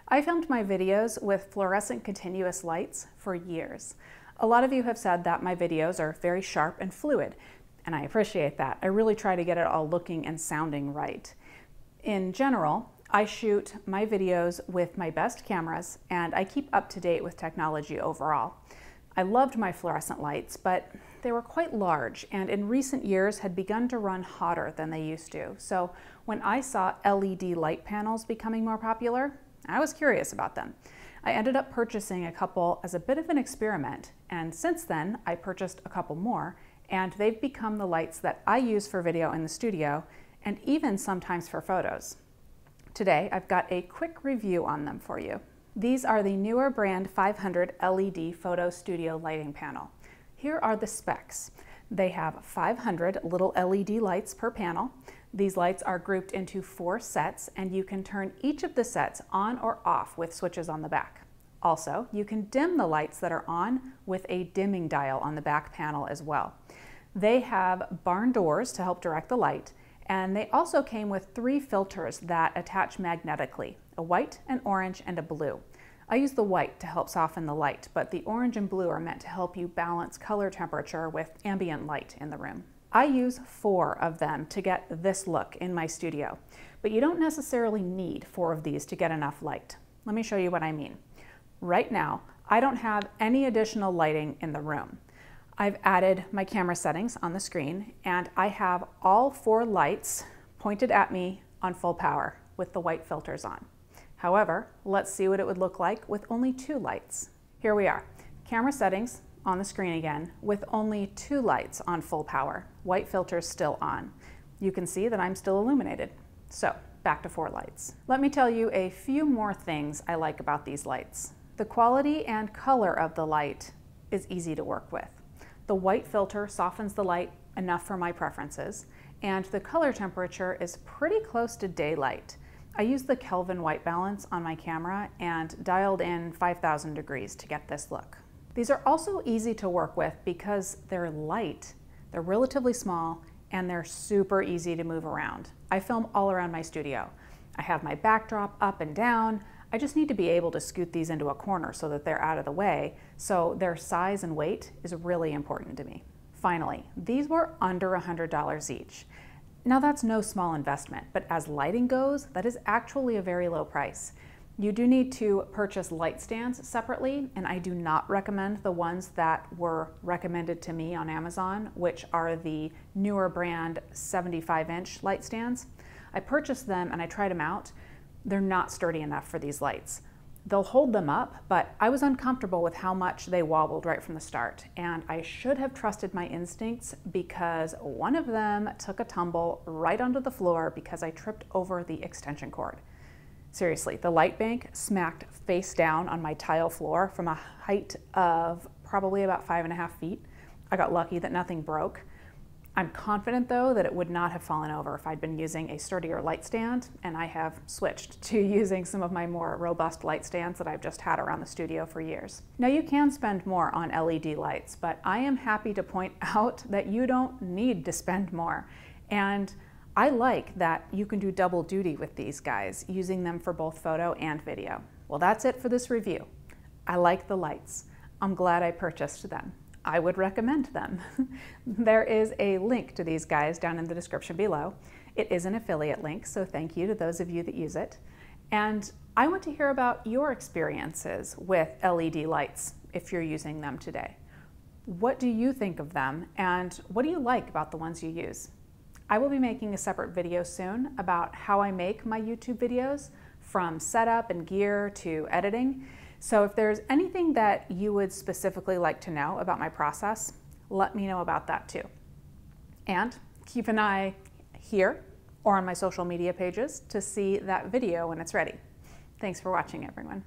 I filmed my videos with fluorescent continuous lights for years. A lot of you have said that my videos are very sharp and fluid, and I appreciate that. I really try to get it all looking and sounding right. In general, I shoot my videos with my best cameras, and I keep up to date with technology overall. I loved my fluorescent lights, but they were quite large and in recent years had begun to run hotter than they used to. So when I saw LED light panels becoming more popular, I was curious about them. I ended up purchasing a couple as a bit of an experiment, and since then I purchased a couple more, and they've become the lights that I use for video in the studio and even sometimes for photos. Today I've got a quick review on them for you. These are the newer brand 500 LED photo studio lighting panel. Here are the specs. They have 500 little LED lights per panel. These lights are grouped into 4 sets, and you can turn each of the sets on or off with switches on the back. Also, you can dim the lights that are on with a dimming dial on the back panel as well. They have barn doors to help direct the light, and they also came with 3 filters that attach magnetically, a white, an orange, and a blue. I use the white to help soften the light, but the orange and blue are meant to help you balance color temperature with ambient light in the room. I use 4 of them to get this look in my studio, but you don't necessarily need 4 of these to get enough light. Let me show you what I mean. Right now, I don't have any additional lighting in the room. I've added my camera settings on the screen, and I have all 4 lights pointed at me on full power with the white filters on. However, let's see what it would look like with only 2 lights. Here we are, camera settings on the screen again with only 2 lights on full power, white filters still on. You can see that I'm still illuminated. So back to 4 lights. Let me tell you a few more things I like about these lights. The quality and color of the light is easy to work with. The white filter softens the light enough for my preferences, and the color temperature is pretty close to daylight. I used the Kelvin white balance on my camera and dialed in 5,000 degrees to get this look. These are also easy to work with because they're light, they're relatively small, and they're super easy to move around. I film all around my studio. I have my backdrop up and down. I just need to be able to scoot these into a corner so that they're out of the way, so their size and weight is really important to me. Finally, these were under $100 each. Now that's no small investment, but as lighting goes, that is actually a very low price. You do need to purchase light stands separately, and I do not recommend the ones that were recommended to me on Amazon, which are the newer brand 75-inch light stands. I purchased them and I tried them out. They're not sturdy enough for these lights. They'll hold them up, but I was uncomfortable with how much they wobbled right from the start, and I should have trusted my instincts because one of them took a tumble right onto the floor because I tripped over the extension cord. Seriously, the light bank smacked face down on my tile floor from a height of probably about 5.5 feet. I got lucky that nothing broke. I'm confident though that it would not have fallen over if I'd been using a sturdier light stand, and I have switched to using some of my more robust light stands that I've just had around the studio for years. Now you can spend more on LED lights, but I am happy to point out that you don't need to spend more. And I like that you can do double duty with these guys, using them for both photo and video. Well, that's it for this review. I like the lights. I'm glad I purchased them. I would recommend them. There is a link to these guys down in the description below. It is an affiliate link, so thank you to those of you that use it. And I want to hear about your experiences with LED lights if you're using them today. What do you think of them, and what do you like about the ones you use? I will be making a separate video soon about how I make my YouTube videos, from setup and gear to editing. So if there's anything that you would specifically like to know about my process, let me know about that too. And keep an eye here or on my social media pages to see that video when it's ready. Thanks for watching, everyone.